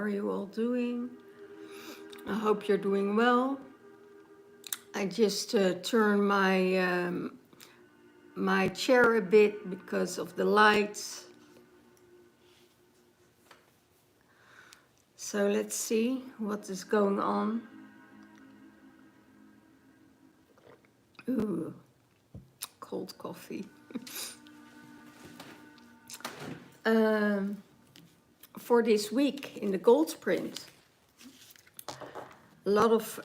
are you all doing? I hope you're doing well. I just turned my chair a bit because of the lights. So let's see what is going on. Ooh, cold coffee. For this week in the GOLDPRINT, a lot of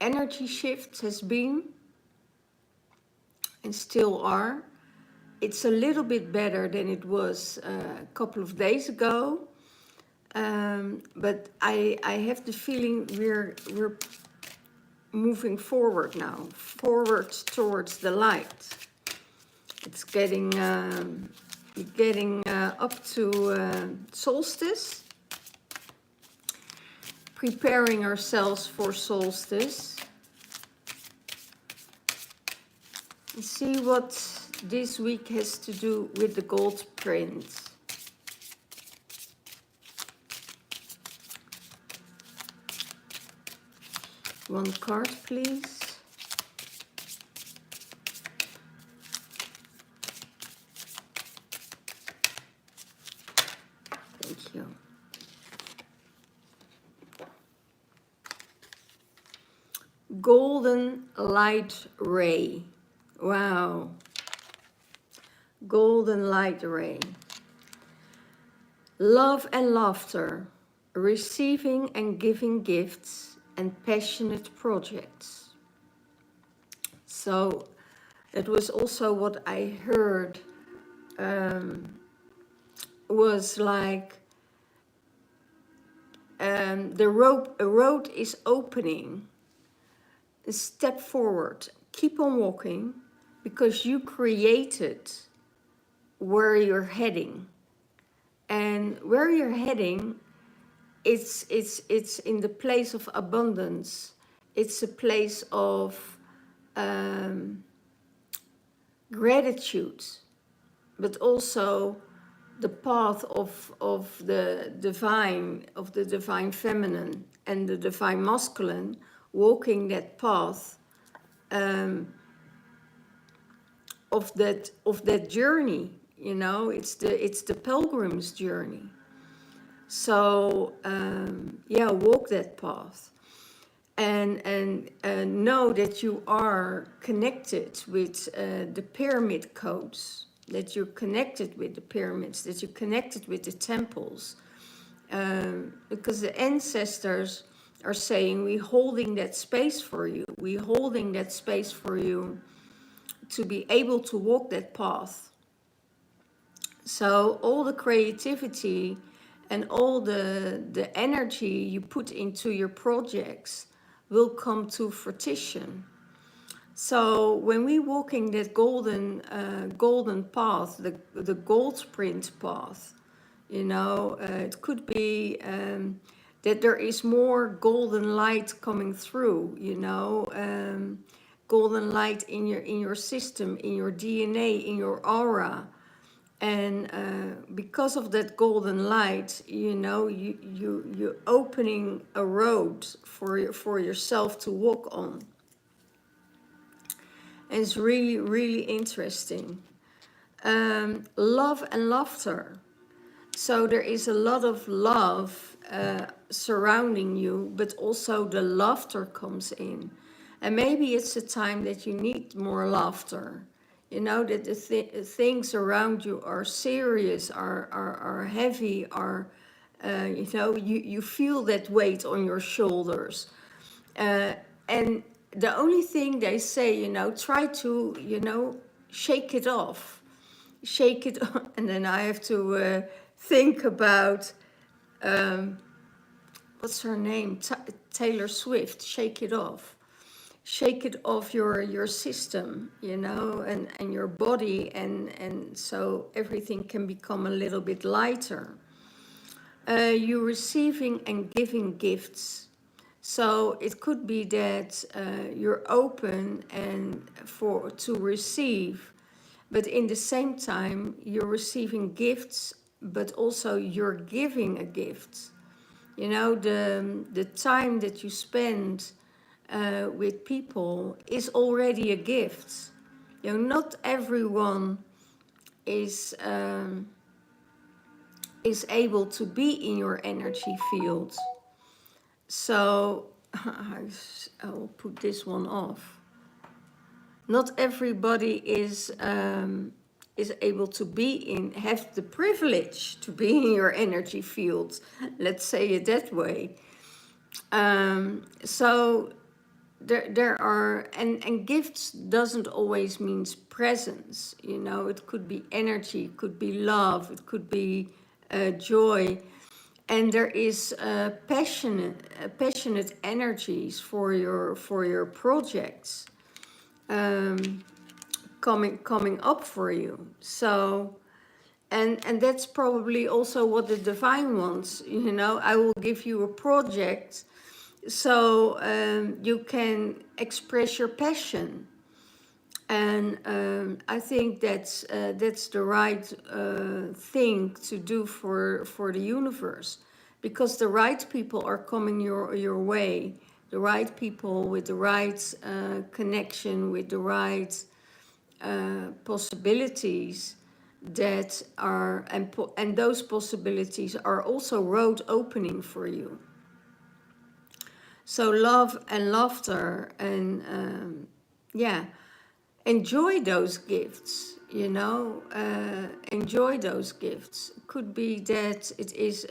energy shifts has been and still are. It's a little bit better than it was a couple of days ago, but I have the feeling we're moving forward now, forward towards the light. It's getting up to solstice, preparing ourselves for solstice. And see what this week has to do with the GOLDPRINT. One card, please. Thank you. Golden light ray. Wow. Golden light ray. Love and laughter. Receiving and giving gifts and passionate projects. So it was also what I heard, was like the road is opening. Step forward, keep on walking, because you created where you're heading. And where you're heading, it's in the place of abundance. It's a place of gratitude, but also the path of the divine feminine and the divine masculine, walking that path of that journey. You know, it's the pilgrim's journey. So yeah, walk that path, and know that you are connected with the pyramid codes, that you're connected with the pyramids, that you're connected with the temples, because the ancestors are saying, we're holding that space for you. We're holding that space for you to be able to walk that path. So all the creativity and all the energy you put into your projects will come to fruition. So when we're walking that golden path, the GOLDPRINT path, you know, it could be that there is more golden light coming through, you know, golden light in your system, in your DNA, in your aura. And because of that golden light, you know, you're opening a road for yourself to walk on. And it's really, really interesting. Love and laughter. So there is a lot of love surrounding you, but also the laughter comes in. And maybe it's a time that you need more laughter. You know, that the things around you are serious, are heavy, you know, you feel that weight on your shoulders. And the only thing they say, you know, try to, you know, shake it off. Shake it off. And then I have to think about, what's her name? Taylor Swift, Shake It Off. Shake it off your system, you know, and your body, and so everything can become a little bit lighter. You're receiving and giving gifts. So it could be that you're open and to receive, but in the same time you're receiving gifts but also you're giving a gift. You know, the time that you spend with people is already a gift. You know, not everyone is able to be in your energy field. So I will put this one off. Not everybody is able to be in, have the privilege to be in your energy field. Let's say it that way. So there are, and gifts doesn't always means presence. You know, it could be energy, it could be love, it could be joy. And there is passionate energies for your projects coming up for you. So, and that's probably also what the divine wants. You know, I will give you a project so you can express your passion. And I think that's the right thing to do for the universe, because the right people are coming your way, the right people with the right connection, with the right possibilities that are, and those possibilities are also road opening for you. So love and laughter, and yeah, enjoy those gifts, you know, enjoy those gifts. Could be that it is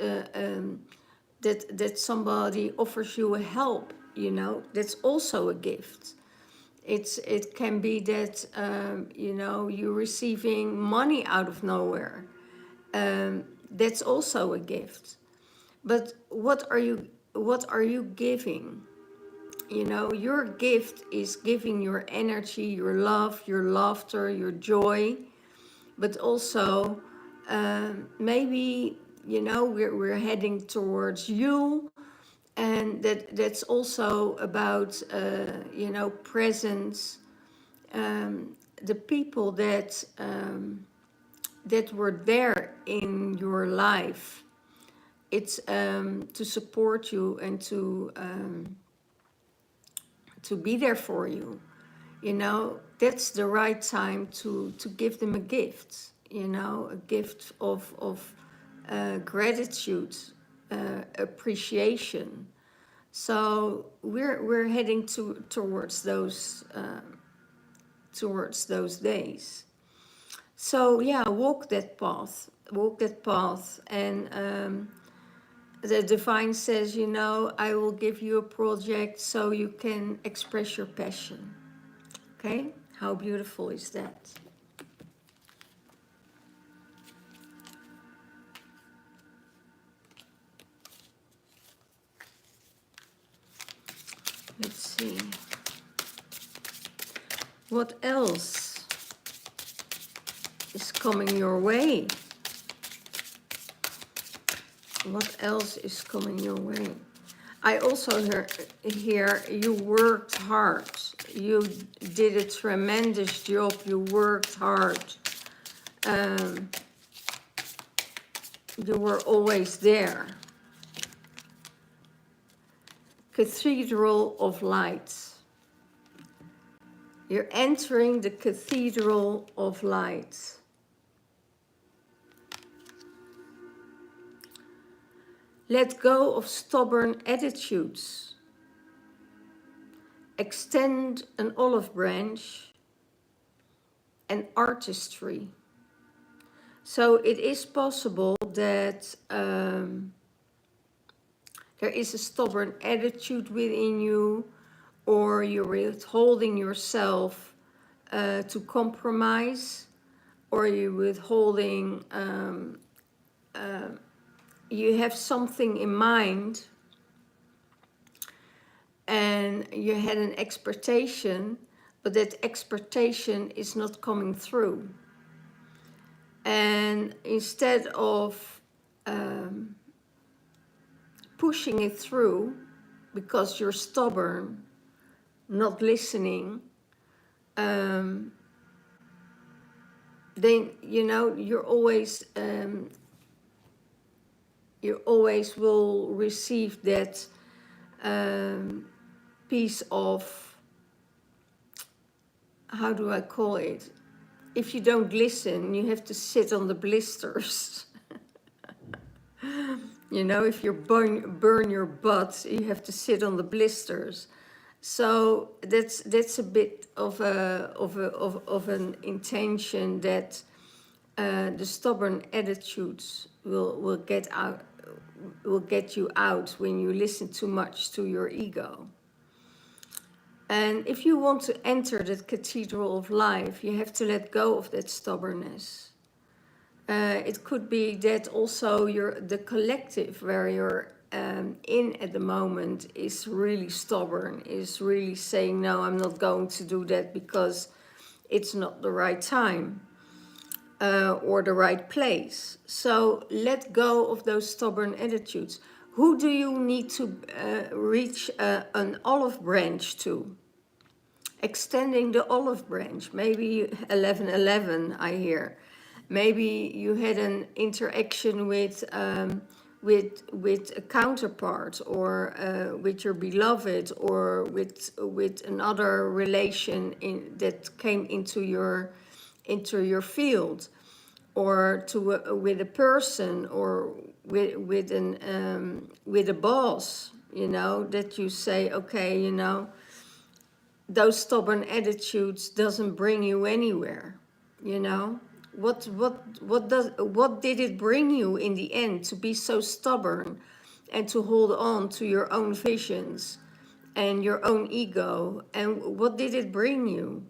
that somebody offers you a help, you know, that's also a gift. It can be that you know, you're receiving money out of nowhere. That's also a gift. But what are you giving? You know, your gift is giving your energy, your love, your laughter, your joy, but also maybe, you know, we're heading towards you, and that's also about you know, presence, the people that were there in your life. It's to support you and to be there for you. You know, that's the right time to give them a gift, you know, a gift of gratitude, appreciation. So we're heading towards those days. So yeah, walk that path, and the divine says, you know, I will give you a project so you can express your passion. Okay, how beautiful is that? Let's see. What else is coming your way? What else is coming your way? I also hear you worked hard. You did a tremendous job. You worked hard. You were always there. Cathedral of Light. You're entering the Cathedral of Light. Let go of stubborn attitudes. Extend an olive branch and artistry. So it is possible that there is a stubborn attitude within you, or you're withholding yourself to compromise, or you're withholding, you have something in mind and you had an expectation, but that expectation is not coming through. And instead of pushing it through because you're stubborn, not listening, then, you know, you're always You always will receive that piece of, how do I call it? If you don't listen, you have to sit on the blisters. You know, if you burn your butt, you have to sit on the blisters. So that's a bit of an intention that the stubborn attitudes will get you out when you listen too much to your ego. And if you want to enter that cathedral of life, you have to let go of that stubbornness. It could be that also the collective where you're in at the moment is really stubborn, is really saying, no, I'm not going to do that because it's not the right time or the right place. So let go of those stubborn attitudes. Who do you need to reach an olive branch to? Extending the olive branch, maybe 1111, I hear. Maybe you had an interaction with a counterpart, or with your beloved, or with another relation that came into your field, or with a person, or with a boss. You know, that you say, okay, you know, those stubborn attitudes doesn't bring you anywhere. You know, what did it bring you in the end to be so stubborn and to hold on to your own visions and your own ego? And what did it bring you?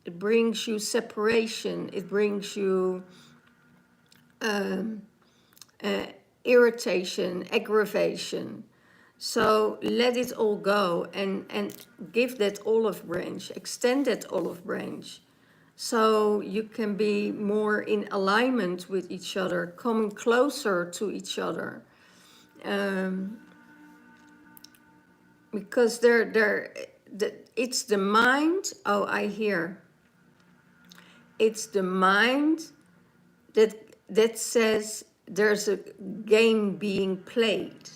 It brings you separation. It brings you irritation, aggravation. So let it all go, and give that olive branch, extend that olive branch, so you can be more in alignment with each other, coming closer to each other. Because it's the mind, oh, I hear, it's the mind that says there's a game being played.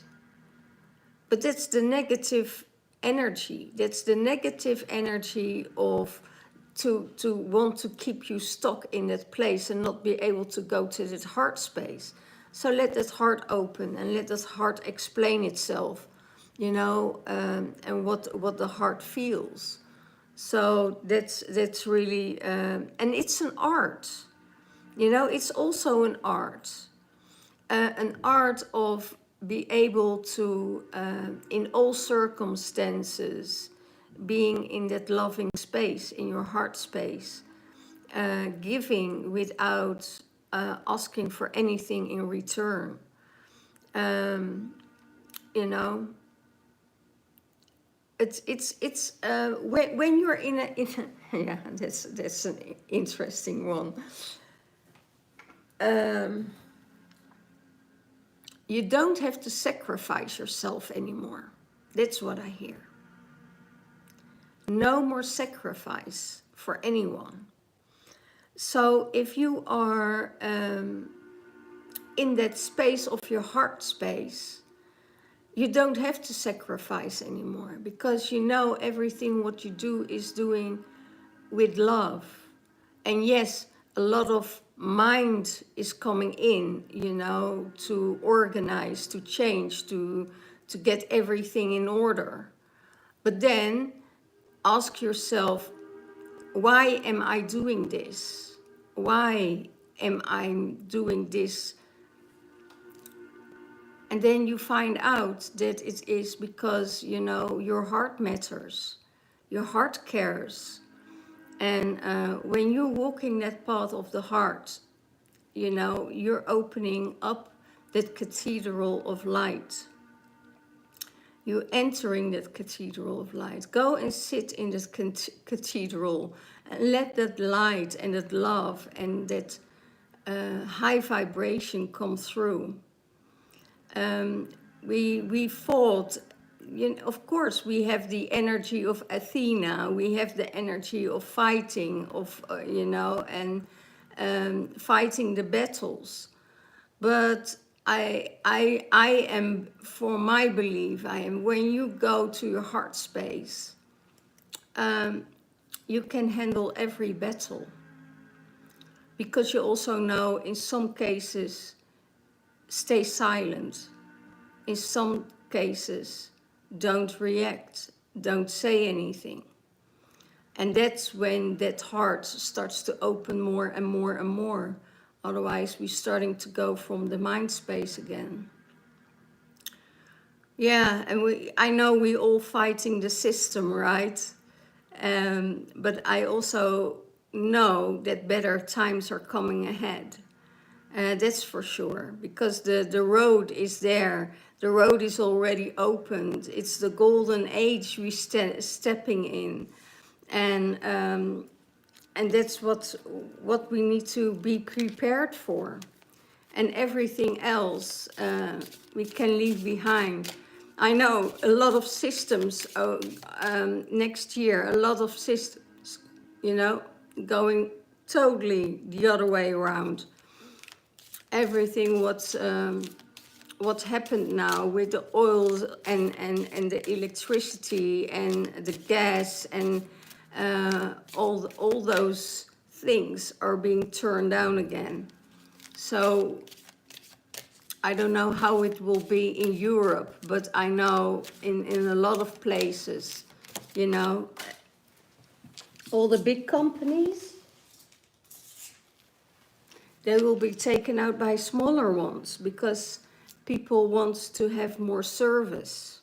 But that's the negative energy. That's the negative energy of to want to keep you stuck in that place and not be able to go to that heart space. So let that heart open and let that heart explain itself, you know, and what the heart feels. So that's really, and it's an art. You know, it's also an art of be able to, in all circumstances, being in that loving space, in your heart space, giving without asking for anything in return. You know, it's when you're in a yeah, that's an interesting one. You don't have to sacrifice yourself anymore. That's what I hear. No more sacrifice for anyone. So if you are in that space of your heart space, you don't have to sacrifice anymore, because you know everything what you do is doing with love. And yes, a lot of mind is coming in, you know, to organize, to change, to get everything in order. But then ask yourself, why am I doing this? Why am I doing this? And then you find out that it is because, you know, your heart matters. Your heart cares. And when you're walking that path of the heart, you know, you're opening up that cathedral of light. You're entering that cathedral of light. Go and sit in this cathedral and let that light and that love and that high vibration come through. We fought, you know, of course, we have the energy of Athena, we have the energy of fighting, of, you know, and fighting the battles. But I am, for my belief, I am, when you go to your heart space, you can handle every battle. Because you also know, in some cases, stay silent. In some cases, don't react, don't say anything. And that's when that heart starts to open more and more and more. Otherwise, we're starting to go from the mind space again. Yeah, and I know we all fighting the system, right? But I also know that better times are coming ahead. That's for sure, because the road is there. The road is already opened. It's the golden age we stepping in. And that's what we need to be prepared for. And everything else we can leave behind. I know a lot of systems next year, a lot of systems, you know, going totally the other way around. Everything what's happened now with the oil and the electricity and the gas and all those things are being turned down again. So I don't know how it will be in Europe, but I know in a lot of places, you know, all the big companies, they will be taken out by smaller ones because people want to have more service.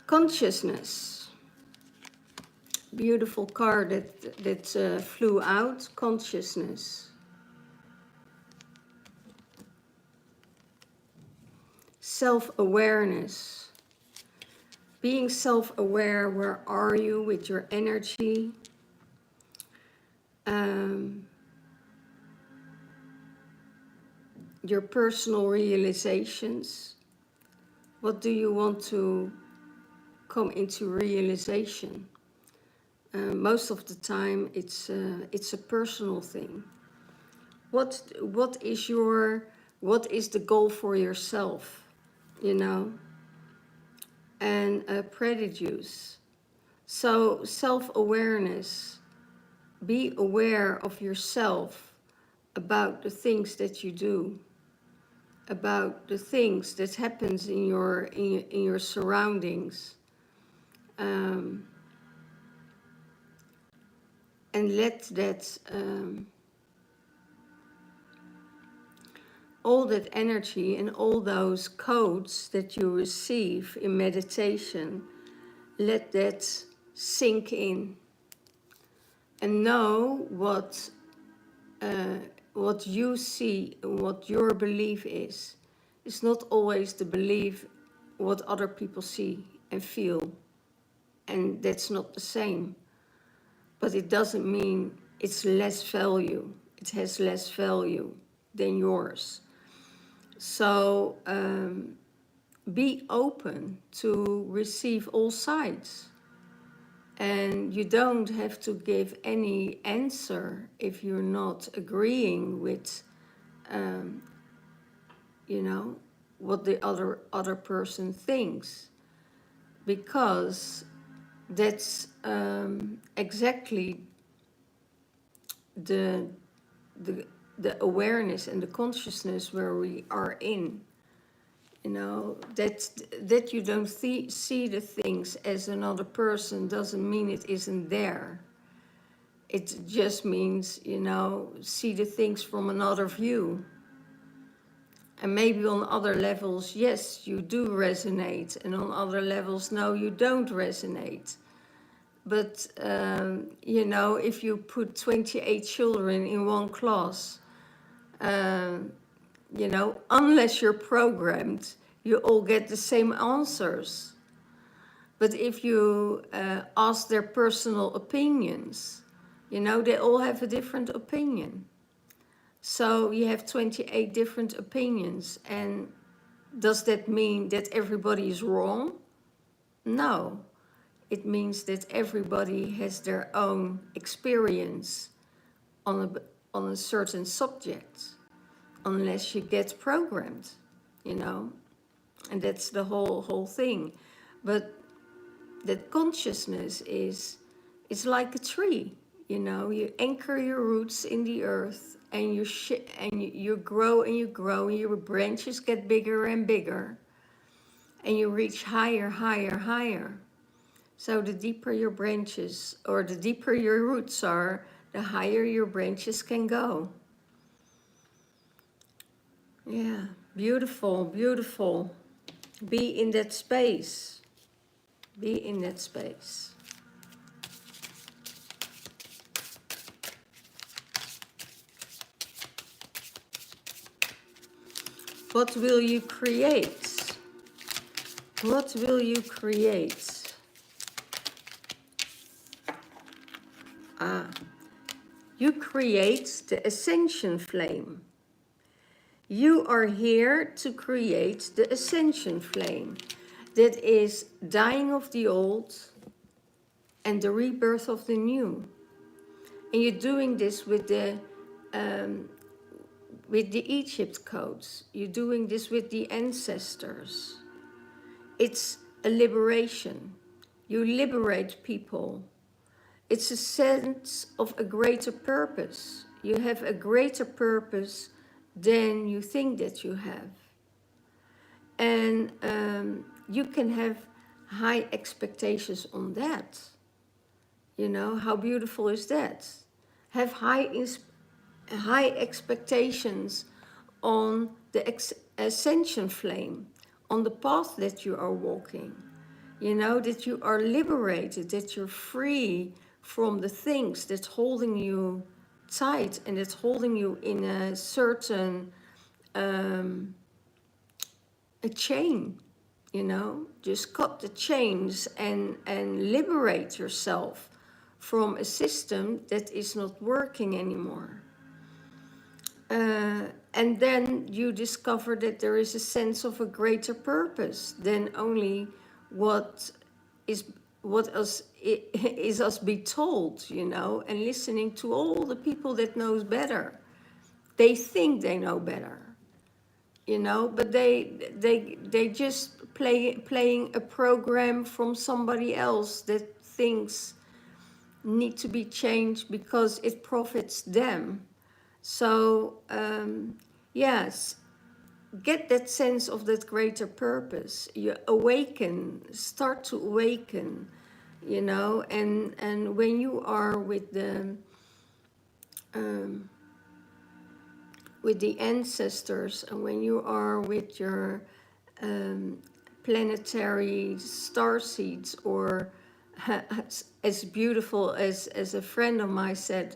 Consciousness, beautiful card that flew out, consciousness. Self-awareness, being self-aware, where are you with your energy? Your personal realizations. What do you want to come into realization? Most of the time it's a personal thing. What is the goal for yourself, you know? And prejudice. So self-awareness, be aware of yourself, about the things that you do, about the things that happens in your surroundings, and let that all that energy and all those codes that you receive in meditation, let that sink in, and know what you see, what your belief is. It's not always the belief what other people see and feel, and that's not the same. But it doesn't mean it's less value. It has less value than yours. So be open to receive all sides. And you don't have to give any answer if you're not agreeing with, you know, what the other person thinks. Because that's exactly the awareness and the consciousness where we are in. You know, that you don't see the things as another person doesn't mean it isn't there. It just means, you know, see the things from another view. And maybe on other levels, yes, you do resonate. And on other levels, no, you don't resonate. But, you know, if you put 28 children in one class, you know, unless you're programmed, you all get the same answers. But if you ask their personal opinions, you know, they all have a different opinion. So you have 28 different opinions. And does that mean that everybody is wrong? No. It means that everybody has their own experience on a certain subject. unless you get programmed, you know, and that's the whole thing. But that consciousness is, it's like a tree, you know. You anchor your roots in the earth, and you grow and you grow, and your branches get bigger and bigger, and you reach higher, higher, higher. So the deeper your branches, or the deeper your roots are, the higher your branches can go. Yeah, beautiful, beautiful. Be in that space. Be in that space. What will you create? What will you create? You create the ascension flame. You are here to create the ascension flame. That is dying of the old and the rebirth of the new. And you're doing this with the Egypt codes. You're doing this with the ancestors. It's a liberation. You liberate people. It's a sense of a greater purpose. You have a greater purpose than you think that you have. And you can have high expectations on that. You know, how beautiful is that? Have high expectations on the ascension flame, on the path that you are walking. You know, that you are liberated, that you're free from the things that's holding you tight and that's holding you in a certain a chain, you know. Just cut the chains and liberate yourself from a system that is not working anymore. And then you discover that there is a sense of a greater purpose than only what is us be told, you know, and listening to all the people that knows better. They think they know better, you know, but they just playing a program from somebody else that thinks need to be changed because it profits them. So yes, get that sense of that greater purpose. You awaken, start to awaken, you know, and when you are with the ancestors, and when you are with your planetary star seeds, or as beautiful as a friend of mine said,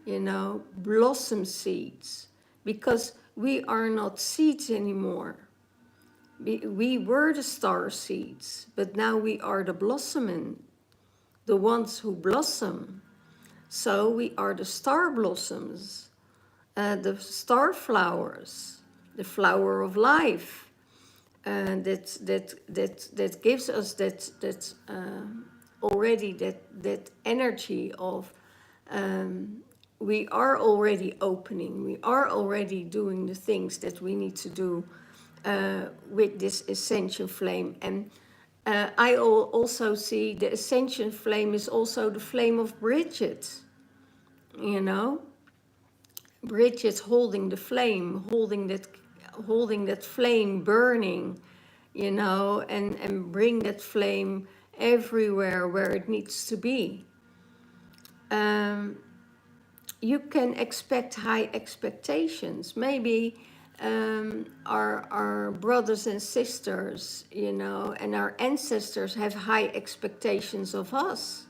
you know, blossom seeds, because we are not seeds anymore. We were the star seeds, but now we are the blossoming, the ones who blossom. So we are the star blossoms, the star flowers, the flower of life, and that gives us that already that energy of we are already opening, we are already doing the things that we need to do with this ascension flame. And I also see the ascension flame is also the flame of Bridget, you know. Bridget holding the flame, holding that flame burning, you know, and bring that flame everywhere where it needs to be. You can expect high expectations. Maybe our brothers and sisters, you know, and our ancestors have high expectations of us,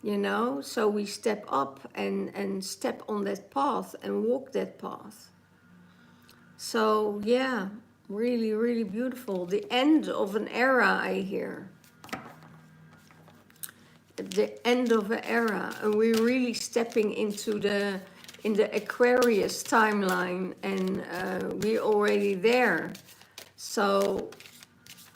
you know. So we step up and step on that path and walk that path. So yeah, really, really beautiful. The end of an era, I hear. The end of an era, and we're really stepping into the Aquarius timeline, and we're already there. So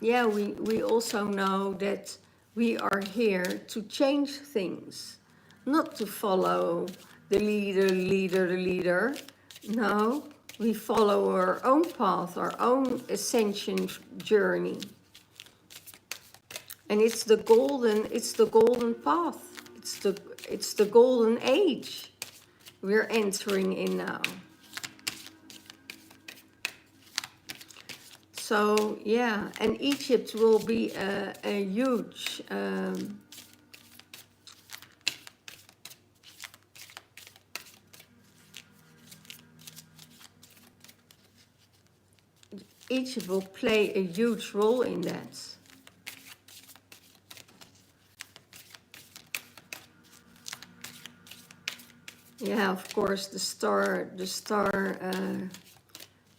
yeah, we also know that we are here to change things, not to follow the leader. No, We follow our own path, our own ascension journey. And it's the golden path. It's the golden age we're entering in now. So yeah, and Egypt will be a huge Egypt will play a huge role in that. Yeah, of course, the star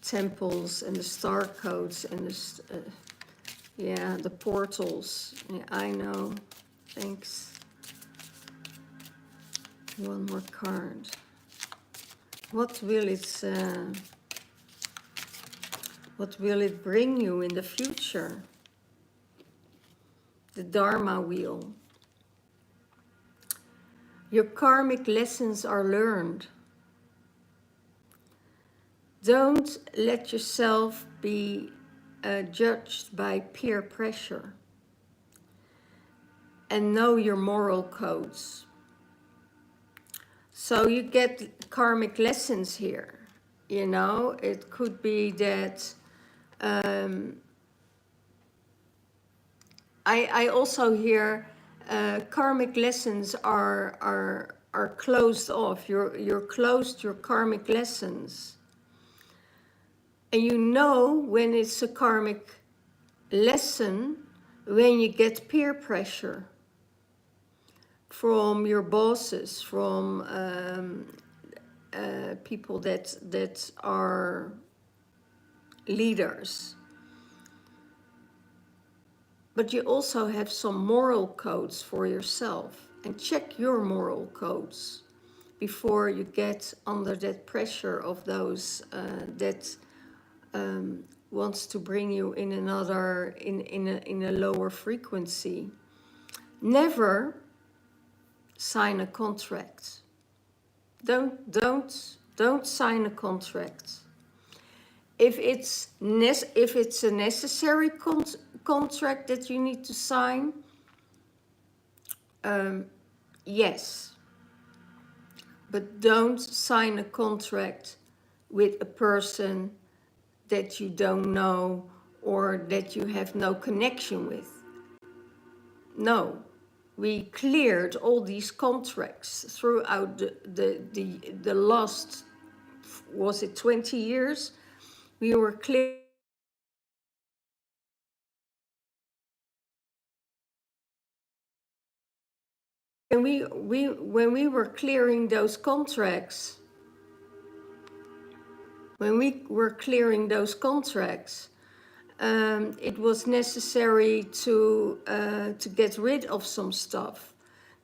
temples and the star codes and the yeah, the portals. Yeah, I know. Thanks. One more card. What will it bring you in the future? The Dharma wheel. Your karmic lessons are learned. Don't let yourself be judged by peer pressure. And know your moral codes. So you get karmic lessons here. You know, it could be that I also hear karmic lessons are closed off. You're closed your karmic lessons. And you know when it's a karmic lesson when you get peer pressure from your bosses, from people that are leaders. But you also have some moral codes for yourself, and check your moral codes before you get under that pressure of those that wants to bring you in another in a lower frequency. Never sign a contract. Don't sign a contract. If it's a necessary contract that you need to sign, yes. But don't sign a contract with a person that you don't know or that you have no connection with. No, we cleared all these contracts throughout the last, was it 20 years? We were clear. And when we were clearing those contracts, it was necessary to get rid of some stuff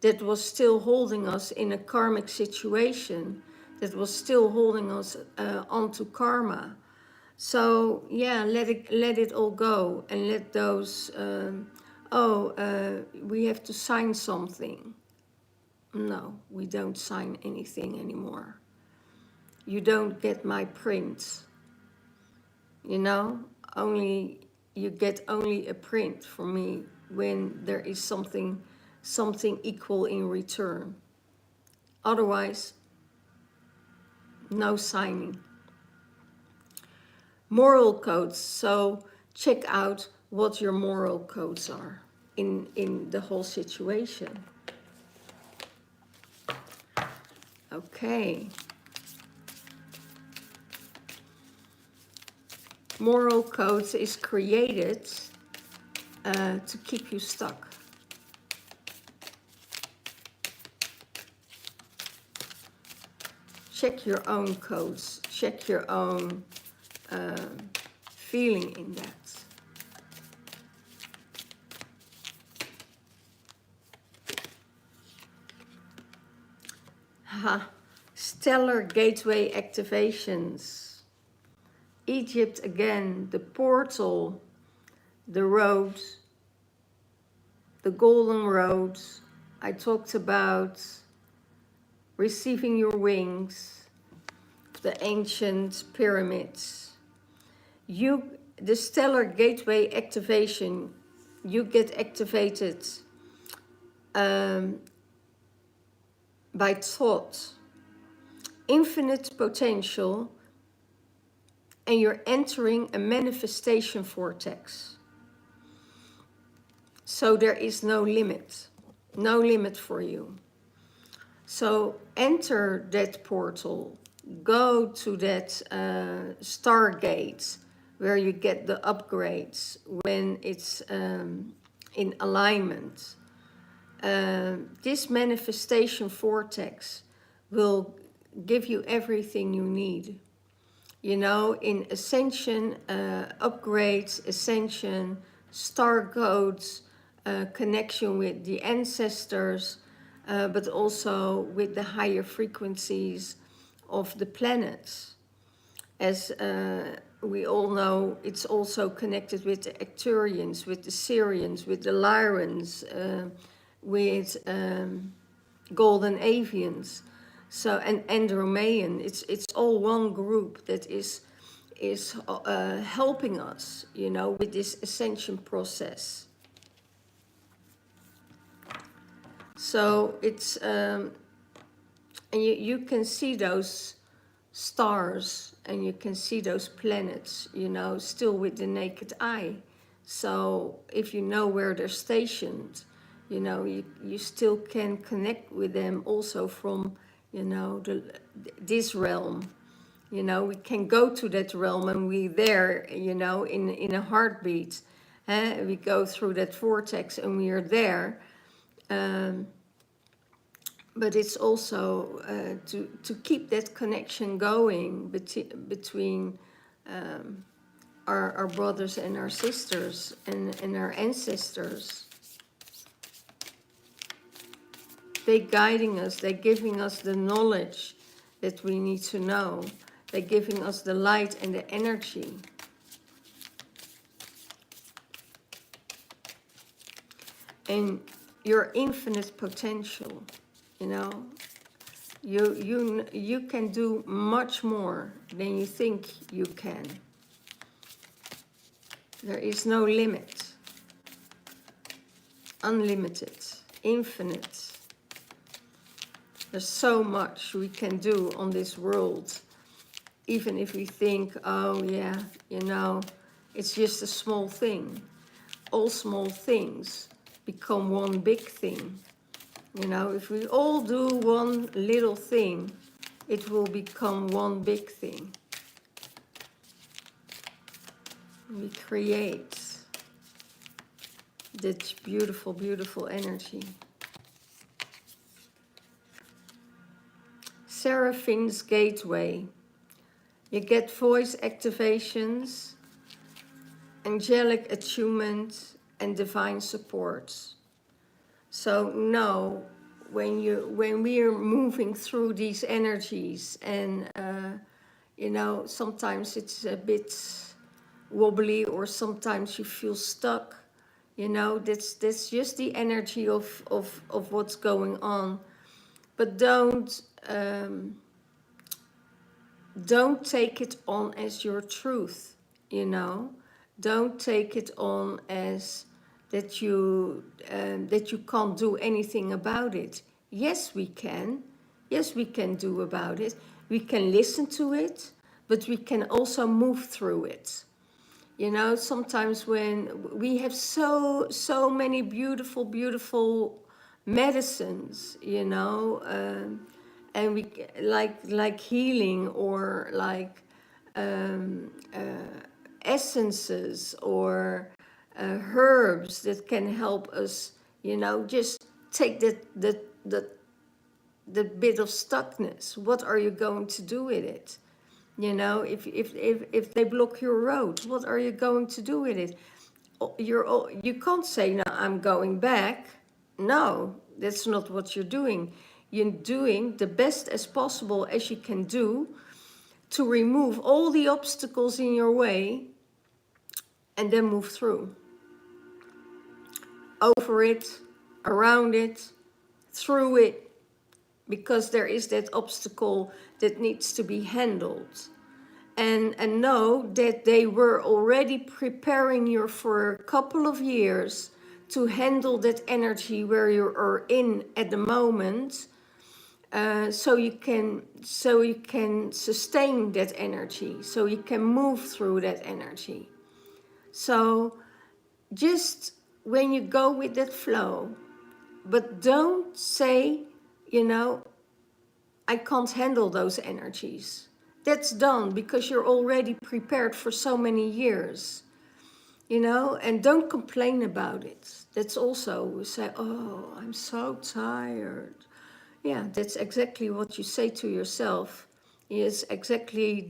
that was still holding us in a karmic situation, that was still holding us onto karma. So yeah, let it all go, and let those. We have to sign something. No, we don't sign anything anymore. You don't get my print. You know, you get only a print from me when there is something equal in return. Otherwise, no signing. Moral codes. So check out what your moral codes are in the whole situation. Okay. Moral codes is created to keep you stuck. Check your own codes. Check your own feeling in that. Stellar gateway activations. Egypt again, the portal, the road, the golden road. I talked about receiving your wings, the ancient pyramids. The stellar gateway activation, you get activated by thought, infinite potential, and you're entering a manifestation vortex. So there is no limit for you. So enter that portal, go to that stargate where you get the upgrades when it's in alignment. This manifestation vortex will give you everything you need. You know, in ascension, upgrades, ascension, star codes, connection with the ancestors, but also with the higher frequencies of the planets. As we all know, it's also connected with the Arcturians, with the Syrians, with the Lyrans, with golden avians. So, and Andromean, it's all one group that is helping us, you know, with this ascension process. So it's, and you can see those stars and you can see those planets, you know, still with the naked eye. So if you know where they're stationed, you know, you still can connect with them also from, you know, this realm. You know, we can go to that realm and we're there, you know, in a heartbeat. We go through that vortex and we are there. But it's also to keep that connection going between our brothers and our sisters and our ancestors. They're guiding us, they're giving us the knowledge that we need to know. They're giving us the light and the energy. And your infinite potential, you know, you can do much more than you think you can. There is no limit. Unlimited, infinite. There's so much we can do on this world. Even if we think, oh yeah, you know, it's just a small thing. All small things become one big thing. You know, if we all do one little thing, it will become one big thing. We create that beautiful, beautiful energy. Seraphine's Gateway. You get voice activations, angelic attunement, and divine support. So know when we are moving through these energies, and you know, sometimes it's a bit wobbly, or sometimes you feel stuck. You know, that's just the energy of what's going on. But don't take it on as your truth, you know. Don't take it on as that you can't do anything about it. Yes, we can. Yes, we can do about it. We can listen to it, but we can also move through it. You know, sometimes when we have so many beautiful medicines, you know, and we like healing, or like essences, or herbs that can help us, you know, just take the bit of stuckness. What are you going to do with it? You know, if they block your road, what are you going to do with it? You can't say, no, I'm going back. No, that's not what you're doing. You're doing the best as possible as you can do to remove all the obstacles in your way, and then move through. Over it, around it, through it, because there is that obstacle that needs to be handled. And know that they were already preparing you for a couple of years to handle that energy where you are in at the moment, so you can sustain that energy, so you can move through that energy. So just when you go with that flow, but don't say, I can't handle those energies. That's done because you're already prepared for so many years, and don't complain about it. That's also say, oh, I'm so tired. Yeah, that's exactly what you say to yourself. Is exactly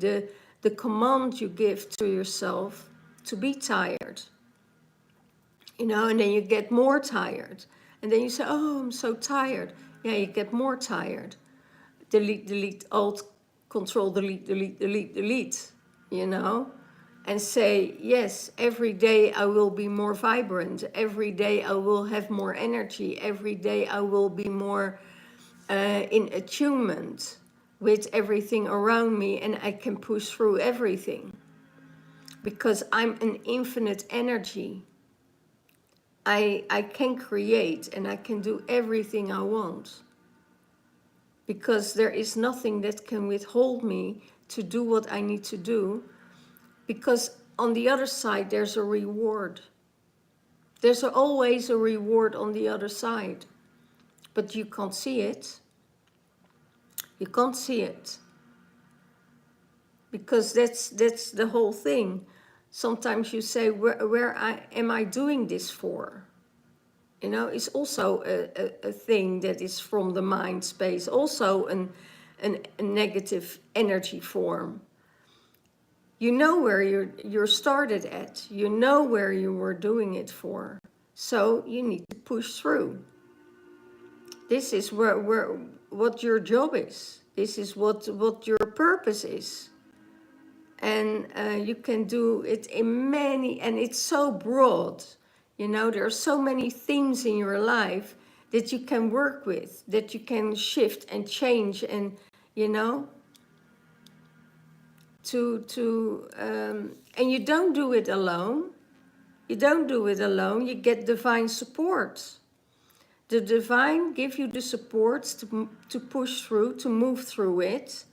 the command you give to yourself to be tired. And then you get more tired. And then you say, oh, I'm so tired. Yeah, you get more tired. Delete, delete, alt, control, delete, delete, delete, delete, and say, yes, every day I will be more vibrant. Every day I will have more energy. Every day I will be more in attunement with everything around me, and I can push through everything because I'm an infinite energy. I can create and I can do everything I want, because there is nothing that can withhold me to do what I need to do, because on the other side there's a reward. There's always a reward on the other side, but you can't see it. You can't see it, because that's the whole thing. Sometimes you say, where am I doing this for? It's also a thing that is from the mind space, also a negative energy form. You know where you're started at. You know where you were doing it for. So you need to push through. This is what your job is. This is what your purpose is. And you can do it in many, and it's so broad. There are so many themes in your life that you can work with, that you can shift and change, and and you don't do it alone. You don't do it alone. You get divine support. The divine give you the support to push through, to move through it.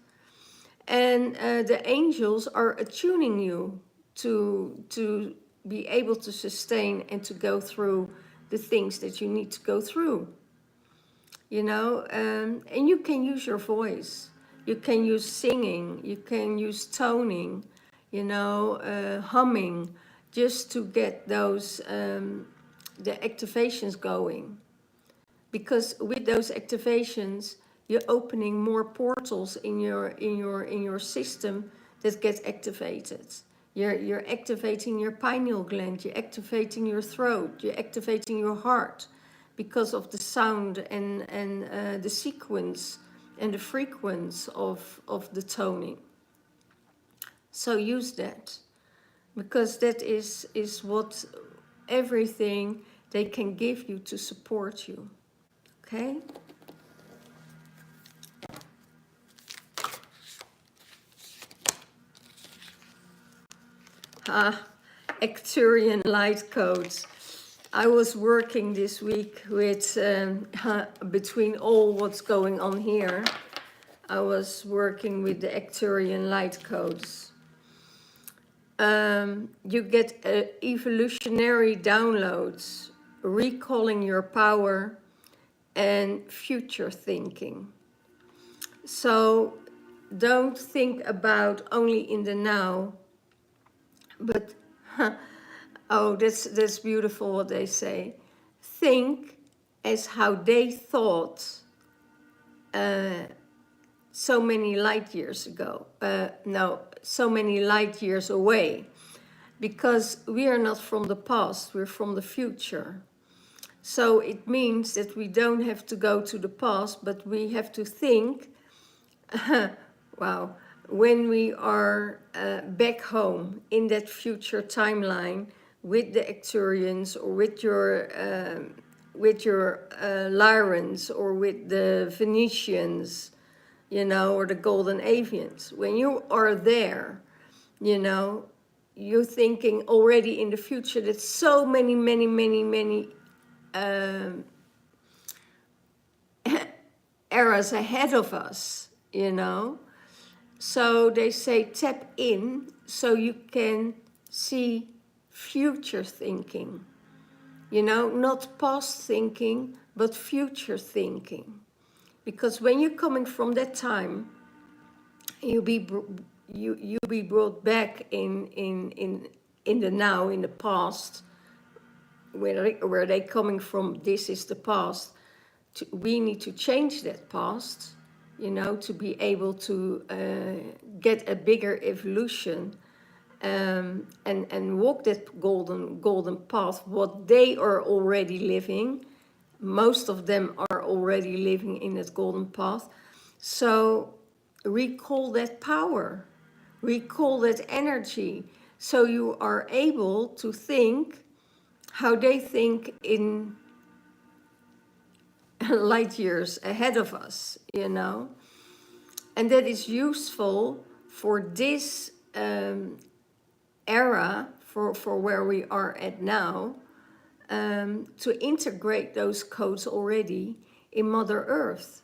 And the angels are attuning you to be able to sustain and to go through the things that you need to go through. And you can use your voice. You can use singing. You can use toning, humming, just to get those the activations going. Because with those activations, you're opening more portals in your system that get activated. You're activating your pineal gland, you're activating your throat, you're activating your heart, because of the sound and the sequence and the frequency of the toning. So use that, because that is what everything they can give you to support you. Okay? Arcturian light codes. I was working this week with, between all what's going on here, I was working with the Arcturian light codes. You get evolutionary downloads, recalling your power, and future thinking. So don't think about only in the now, but oh, that's beautiful what they say. Think as how they thought so many light years ago. No, so many light years away. Because we are not from the past, we're from the future. So it means that we don't have to go to the past, but we have to think, wow, when we are back home in that future timeline with the Arcturians or with your your Lyrans or with the Venetians, you know, or the golden avians. When you are there, you know, you're thinking already in the future that so many, many, many, many eras ahead of us, you know. So they say tap in so you can see future thinking, you know, not past thinking, but future thinking. Because when you're coming from that time, you be brought back in the now, in the past, where they coming from. This is the past. We need to change that past, you know, to be able to get a bigger evolution, and walk that golden path. What they are already living, most of them are already living in that golden path. So recall that power, recall that energy, so you are able to think how they think in light years ahead of us, you know. And that is useful for this era, for where we are at now, to integrate those codes already in Mother Earth.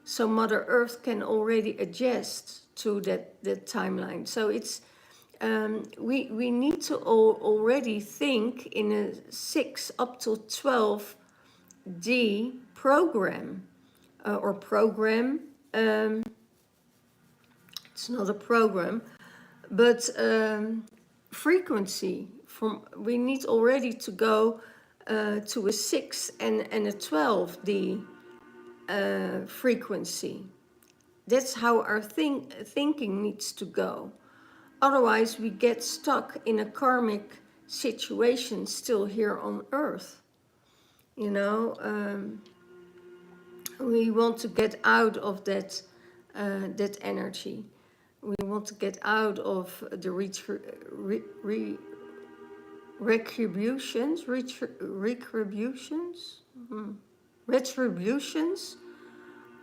So Mother Earth can already adjust to that timeline. So it's we need to already think in a 6 up to 12D program, or program. It's not a program, but frequency. We need already to go to a 6 and a 12D frequency. That's how our thinking needs to go. Otherwise, we get stuck in a karmic situation still here on Earth. You know, we want to get out of that energy. We want to get out of the retributions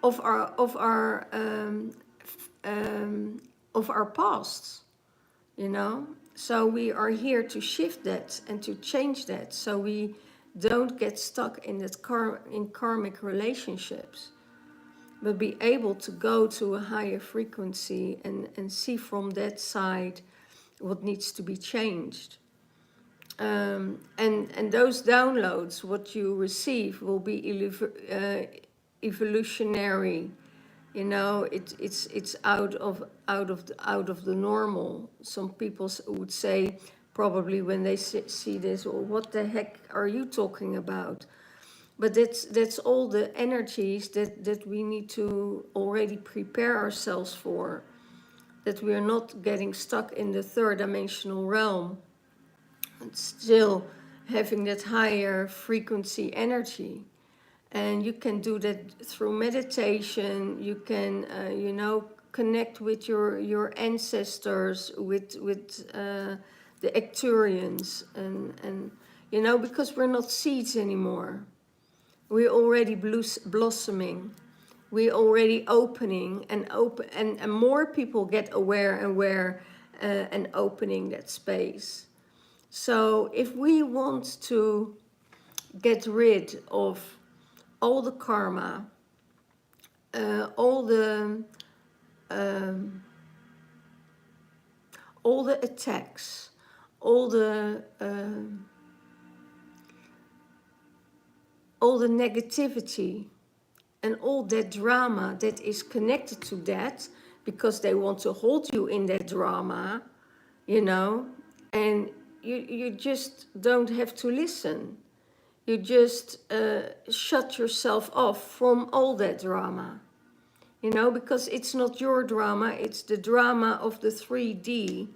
of our past, you know. So we are here to shift that and to change that, so we don't get stuck in that karmic relationships, but be able to go to a higher frequency and see from that side what needs to be changed. And those downloads, what you receive, will be evolutionary. You know, it's out of the normal. Some people would say, probably when they see this, or what the heck are you talking about? But that's all the energies that we need to already prepare ourselves for, that we are not getting stuck in the third dimensional realm and still having that higher frequency energy. And you can do that through meditation. You can, you know, connect with your ancestors, with the Acturians, and you know, because we're not seeds anymore. We're already blossoming. We're already opening and more people get aware and opening that space. So if we want to get rid of all the karma, all the attacks, all the negativity, and all that drama that is connected to that, because they want to hold you in that drama, you know, and you just don't have to listen. You just shut yourself off from all that drama, you know, because it's not your drama, it's the drama of the 3D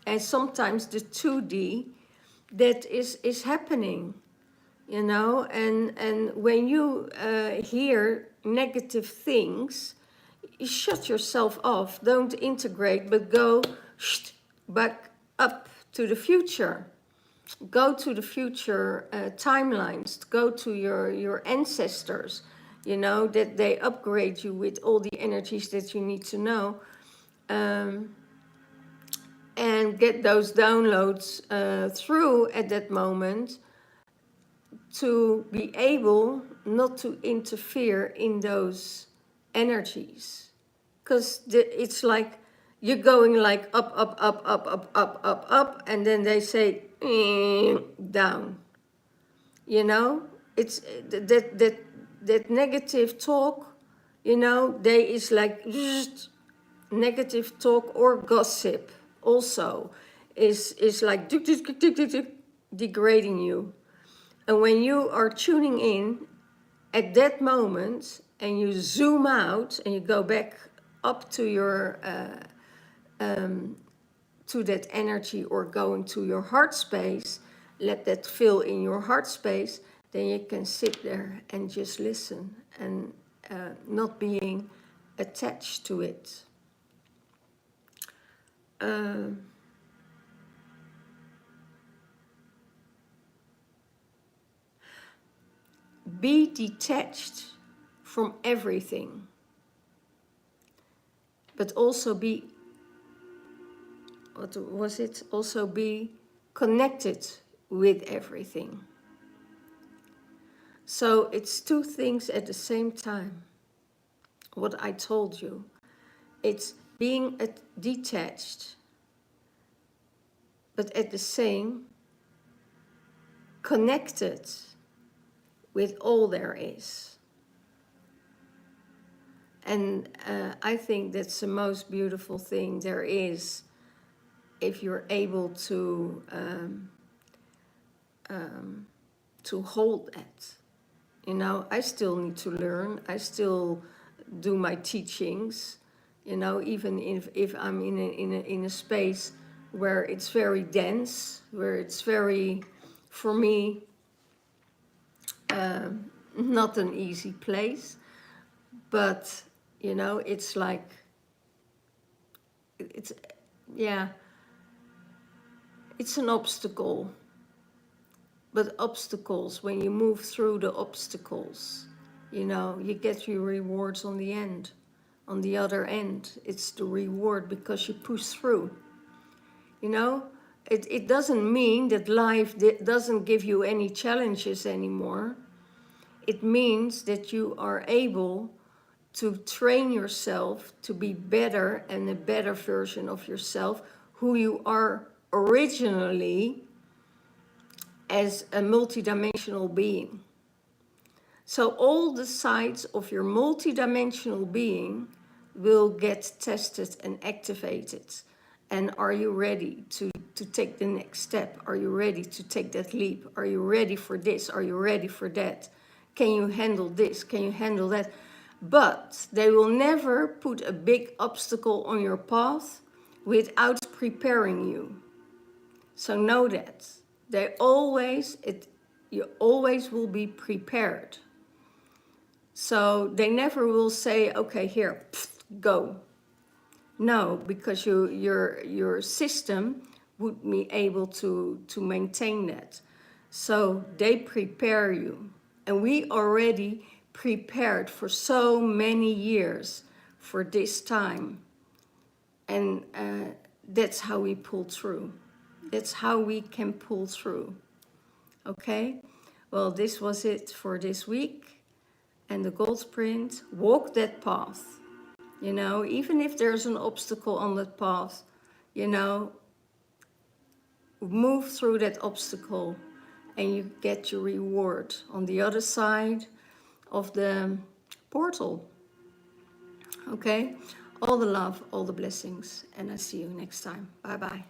and sometimes the 2D that is happening, you know. And when you hear negative things, you shut yourself off, don't integrate, but go back up to the future. go to the future timelines, go to your ancestors, you know, that they upgrade you with all the energies that you need to know, and get those downloads through at that moment, to be able not to interfere in those energies. Because it's like you're going like up, up, up, up, up, up, up, up, and then they say down. You know, it's that negative talk. You know, there is like negative talk or gossip. Also, is like degrading you. And when you are tuning in at that moment and you zoom out and you go back up to your to that energy, or go into your heart space, let that fill in your heart space, then you can sit there and just listen, and not being attached to it. Be detached from everything, but also be, what was it? Also be connected with everything. So it's two things at the same time. What I told you, it's being detached, but at the same connected with all there is. And I think that's the most beautiful thing there is, if you're able to hold that. You know, I still need to learn. I still do my teachings. You know, even if I'm in a space where it's very dense, where it's very, for me, not an easy place. But you know, it's like, it's, yeah, it's an obstacle. But obstacles, when you move through the obstacles, you know, you get your rewards on the end. On the other end, it's the reward because you push through. You know, it doesn't mean that life doesn't give you any challenges anymore. It means that you are able to train yourself to be better, and a better version of yourself, who you are originally as a multidimensional being. So all the sides of your multidimensional being will get tested and activated. And are you ready to take the next step? Are you ready to take that leap? Are you ready for this? Are you ready for that? Can you handle this? Can you handle that? But they will never put a big obstacle on your path without preparing you. So know that. You always will be prepared. So they never will say, okay, here, go. No, because your system would be able to maintain that. So they prepare you. And we already prepared for so many years for this time. And that's how we pull through. That's how we can pull through. Okay? Well, this was it for this week. And the GOLDPRINT, walk that path. You know, even if there's an obstacle on that path, you know, move through that obstacle and you get your reward on the other side of the portal. Okay? All the love, all the blessings, and I see you next time. Bye-bye.